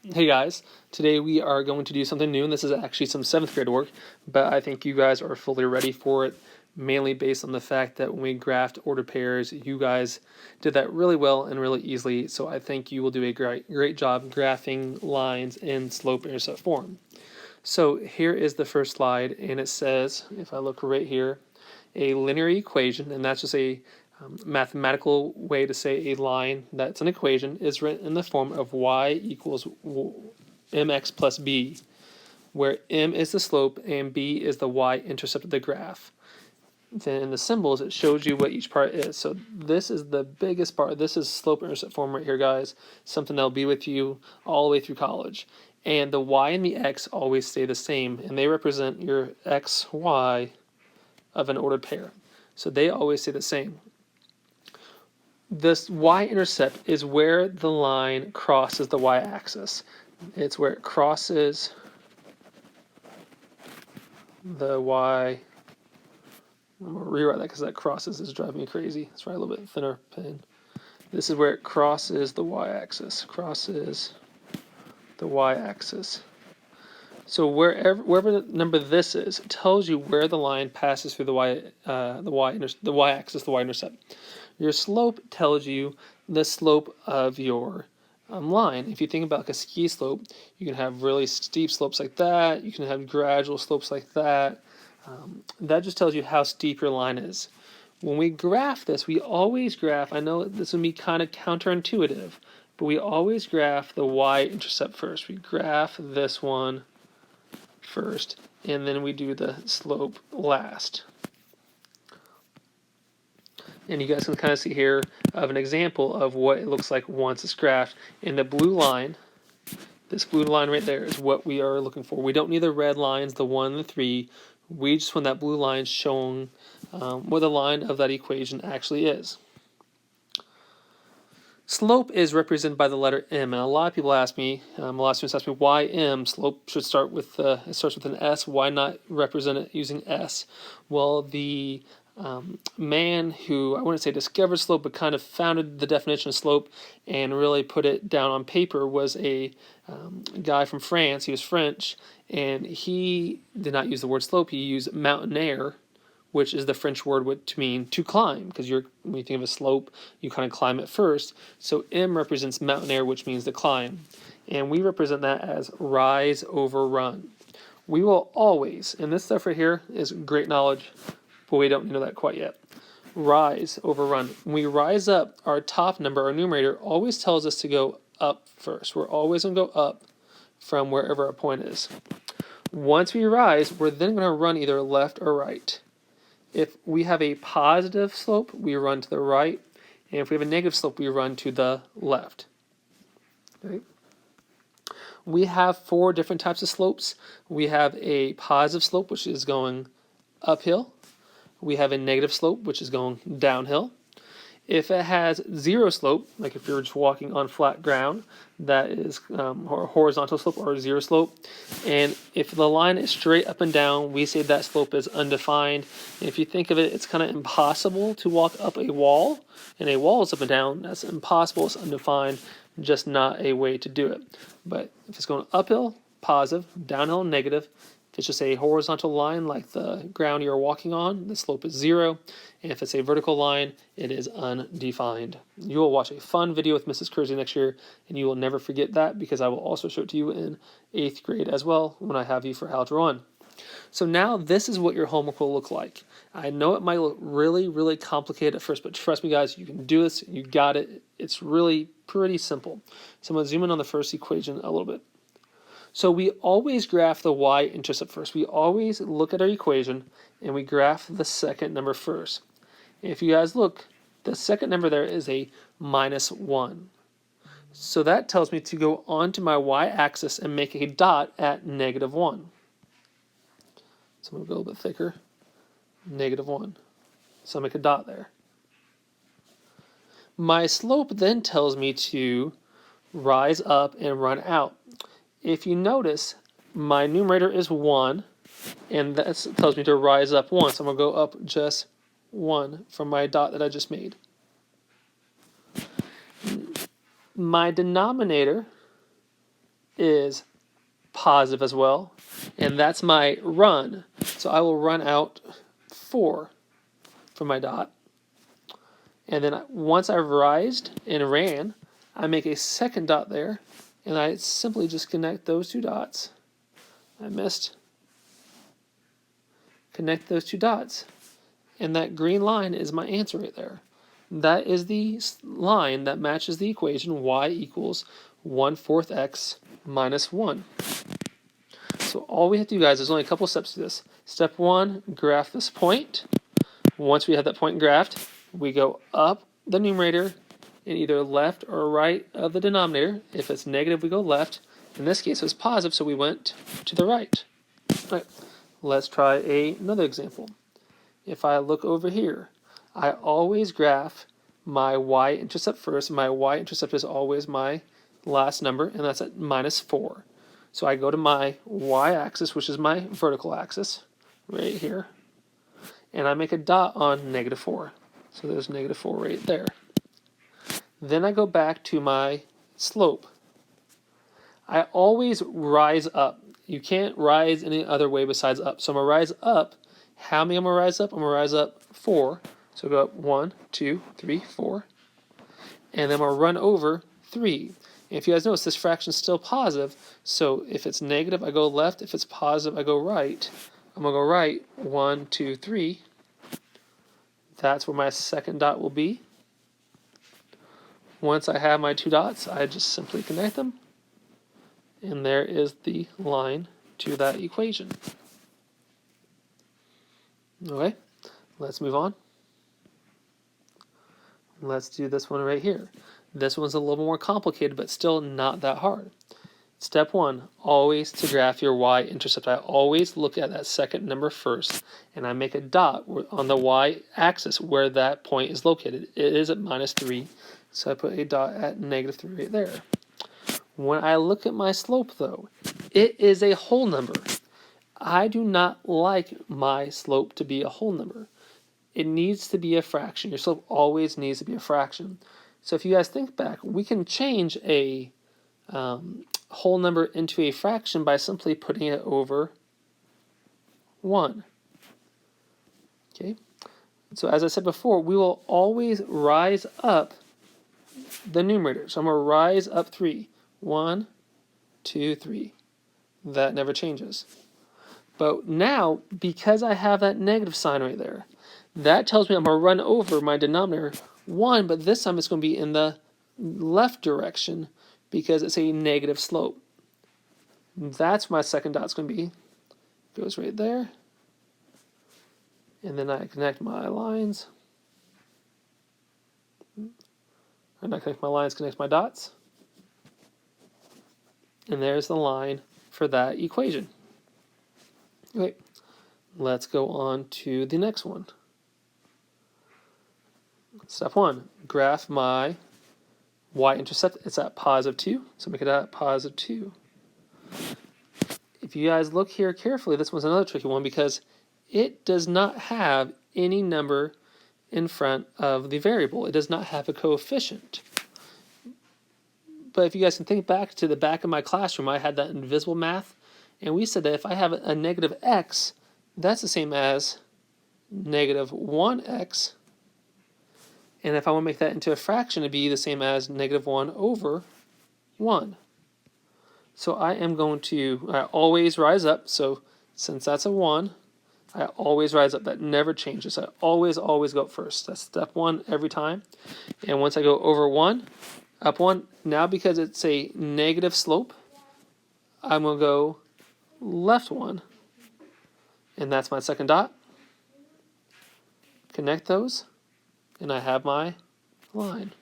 Hey guys, today we are going to do something new, and this is actually some 7th grade work, but I think you guys are fully ready for it, mainly based on the fact that when we graphed ordered pairs, you guys did that really well and really easily, so I think you will do a great job graphing lines in slope-intercept form. So here is the first slide, and it says, if I look right here, a linear equation, and that's just a mathematical way to say a line that's an equation, is written in the form of y equals mx plus b, where m is the slope and b is the y-intercept of the graph. Then in the symbols, it shows you what each part is. So this is the biggest part. This is slope-intercept form right here, guys. Something that'll be with you all the way through college. And the y and the x always stay the same, and they represent your x, y of an ordered pair. So they always stay the same. This y-intercept is where the line crosses the y-axis. It's where it crosses the y. I'm going to rewrite that because that crosses is driving me creasy. Let's write a little bit thinner pen. This is where it crosses the y-axis. Crosses the y-axis. So wherever the number this is, it tells you where the line passes through the y-axis, the y-intercept. Your slope tells you the slope of your line. If you think about like a ski slope, you can have really steep slopes like that. You can have gradual slopes like that. That just tells you how steep your line is. When we graph this, we always graph, I know this would be kind of counterintuitive, but we always graph the y-intercept first. We graph this one first, and then we do the slope last. And you guys can kind of see here of an example of what it looks like once it's graphed. And the blue line, this blue line right there, is what we are looking for. We don't need the red lines, the 1 and the 3. We just want that blue line showing what the line of that equation actually is. Slope is represented by the letter m, and a lot of people ask me, a lot of students ask me, why m? Slope should start with it starts with an s. Why not represent it using s? Well, the man who, I wouldn't say discovered slope, but kind of founded the definition of slope and really put it down on paper was a guy from France. He was French, and he did not use the word slope. He used mountaineer, which is the French word to mean to climb, because when you think of a slope, you kind of climb it first. So M represents mountaineer, which means to climb. And we represent that as rise over run. We will always, and this stuff right here is great knowledge, but we don't know that quite yet. Rise over run. When we rise up, our top number, our numerator, always tells us to go up first. We're always going to go up from wherever our point is. Once we rise, we're then going to run either left or right. If we have a positive slope, we run to the right, and if we have a negative slope, we run to the left. Okay. We have 4 different types of slopes. We have a positive slope, which is going uphill. We have a negative slope, which is going downhill. If it has 0 slope, like if you're just walking on flat ground, that is horizontal slope or 0 slope. And if the line is straight up and down, we say that slope is undefined. And if you think of it, it's kind of impossible to walk up a wall, and a wall is up and down. That's impossible, it's undefined, just not a way to do it. But if it's going uphill, positive, downhill, negative. If it's just a horizontal line like the ground you're walking on, the slope is 0. And if it's a vertical line, it is undefined. You will watch a fun video with Mrs. Kersey next year, and you will never forget that, because I will also show it to you in 8th grade as well when I have you for Algebra 1. So now this is what your homework will look like. I know it might look really, really complicated at first, but trust me, guys, you can do this. You got it. It's really pretty simple. So I'm going to zoom in on the first equation a little bit. So we always graph the y-intercept first. We always look at our equation, and we graph the second number first. If you guys look, the second number there is a -1. So that tells me to go onto my y-axis and make a dot at -1. So I'm going to go a little bit thicker. -1. So I'll make a dot there. My slope then tells me to rise up and run out. If you notice, my numerator is 1, and that tells me to rise up 1. So I'm going to go up just 1 from my dot that I just made. My denominator is positive as well, and that's my run. So I will run out 4 from my dot, and then once I've rised and ran, I make a second dot there, and I simply just connect those 2 dots. I missed. Connect those 2 dots, and that green line is my answer right there. That is the line that matches the equation y equals 1/4 x minus 1. So all we have to do, guys, there's only a couple steps to this. Step 1, graph this point. Once we have that point graphed, we go up the numerator and either left or right of the denominator. If it's negative, we go left. In this case, it was positive, so we went to the right. All right, let's try another example. If I look over here, I always graph my y-intercept first. My y-intercept is always my last number, and that's at -4. So I go to my y-axis, which is my vertical axis, right here, and I make a dot on -4. So there's -4 right there. Then I go back to my slope. I always rise up. You can't rise any other way besides up. So I'm going to rise up. How many I'm going to rise up? I'm going to rise up 4. So go up 1, 2, 3, 4. And then I'm going to run over 3. And if you guys notice, this fraction is still positive. So if it's negative, I go left. If it's positive, I go right. I'm going to go right 1, 2, 3. That's where my second dot will be. Once I have my 2 dots, I just simply connect them. And there is the line to that equation. Okay, let's move on. Let's do this one right here. This one's a little more complicated, but still not that hard. Step 1, always to graph your y-intercept. I always look at that second number first, and I make a dot on the y-axis where that point is located. It is at -3, so I put a dot at -3 right there. When I look at my slope, though, it is a whole number. I do not like my slope to be a whole number. It needs to be a fraction. Your slope always needs to be a fraction. So if you guys think back, we can change a whole number into a fraction by simply putting it over 1. Okay. So as I said before, we will always rise up the numerator. So I'm going to rise up 3. 1, 2, 3. That never changes. But now, because I have that negative sign right there, that tells me I'm going to run over my denominator 1, but this time it's going to be in the left direction because it's a negative slope. That's where my second dot's going to be. Goes right there. And then I connect my lines. Or not connect my lines, connect my dots. And there's the line for that equation. Okay, let's go on to the next one. Step 1, graph my y-intercept. It's at +2, so make it at +2. If you guys look here carefully, this one's another tricky one because it does not have any number in front of the variable. It does not have a coefficient. But if you guys can think back to the back of my classroom, I had that invisible math, and we said that if I have a negative x, that's the same as -1x. And if I want to make that into a fraction, it'd be the same as -1/1. So I am going to, I always rise up. So since that's a 1, I always rise up. That never changes. I always go up first. That's step 1 every time. And once I go over 1, up 1, now because it's a negative slope, I'm going to go left 1. And that's my second dot. Connect those. And I have my line.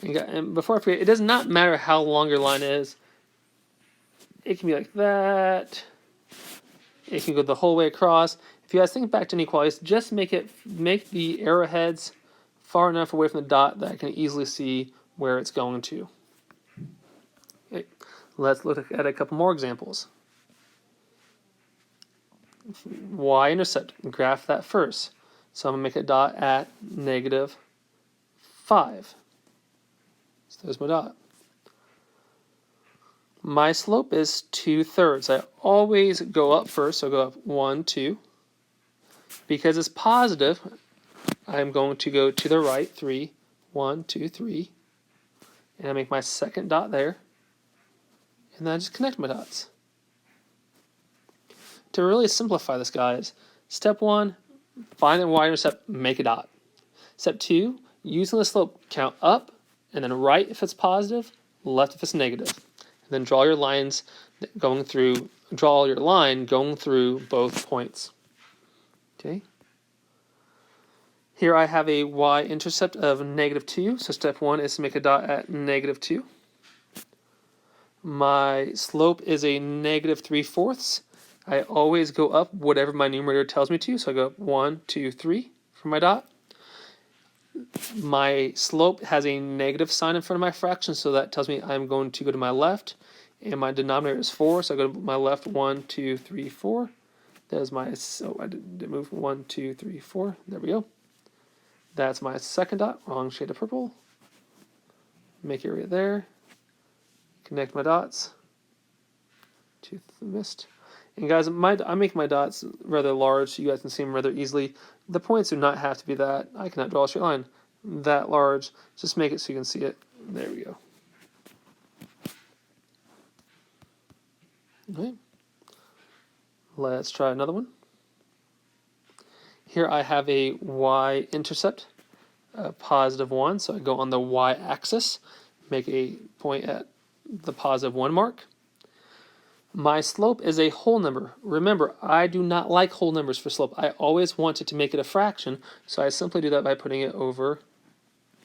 And before I forget, it does not matter how long your line is. It can be like that. It can go the whole way across. If you guys think back to inequalities, just make the arrowheads far enough away from the dot that I can easily see where it's going to. Okay, let's look at a couple more examples. Y-intercept, graph that first. So I'm going to make a dot at -5. So there's my dot. My slope is 2/3. I always go up first, so go up 1, 2. Because it's positive, I'm going to go to the right, 3, 1, 2, 3. And I make my second dot there. And then I just connect my dots. To really simplify this, guys, step 1, find the y-intercept, make a dot. Step 2, using the slope, count up, and then right if it's positive, left if it's negative. And then draw your lines going through, draw your line going through both points. Okay. Here I have a y-intercept of -2, so step 1 is to make a dot at -2. My slope is a -3/4. I always go up whatever my numerator tells me to, so I go up 1, 2, 3 for my dot. My slope has a negative sign in front of my fraction, so that tells me I'm going to go to my left, and my denominator is 4, so I go to my left 1, 2, 3, 4. That is my, so I did move 1, 2, 3, 4. There we go. That's my second dot, wrong shade of purple. Make it right there. Connect my dots. Tooth missed. And guys, I make my dots rather large so you guys can see them rather easily. The points do not have to be that. I cannot draw a straight line that large. Just make it so you can see it. There we go. Okay. Let's try another one. Here I have a y-intercept, +1. So I go on the y-axis, make a point at the +1 mark. My slope is a whole number. Remember, I do not like whole numbers for slope. I always wanted to make it a fraction, so I simply do that by putting it over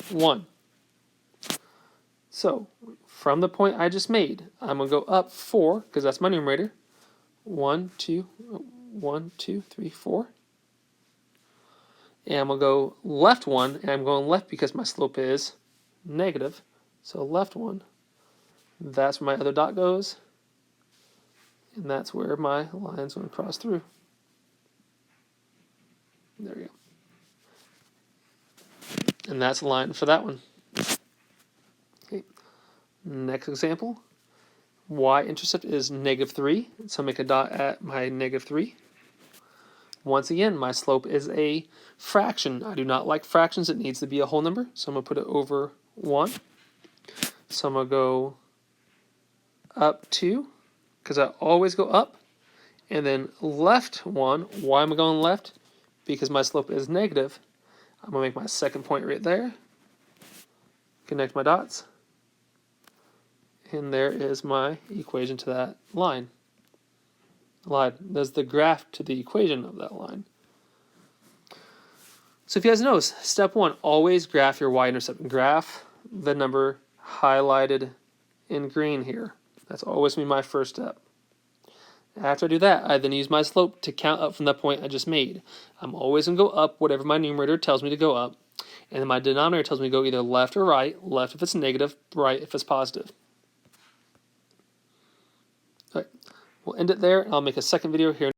1. So, from the point I just made, I'm going to go up 4, because that's my numerator. 1, 2, 1, 2, 3, 4. And I'm going to go left 1, and I'm going left because my slope is negative. So left 1. That's where my other dot goes. And that's where my line's going to cross through. There we go. And that's the line for that one. Okay. Next example. Y-intercept is -3, so make a dot at my -3. Once again, my slope is a fraction. I do not like fractions. It needs to be a whole number, so I'm going to put it over 1. So I'm going to go up 2, because I always go up, and then left 1. Why am I going left? Because my slope is negative. I'm going to make my second point right there. Connect my dots. And there is my equation to that line. There's the graph to the equation of that line. So if you guys notice, step 1, always graph your y-intercept. Graph the number highlighted in green here. That's always going to be my first step. After I do that, I then use my slope to count up from the point I just made. I'm always going to go up whatever my numerator tells me to go up, and then my denominator tells me to go either left or right, left if it's negative, right if it's positive. All right, we'll end it there, and I'll make a second video here.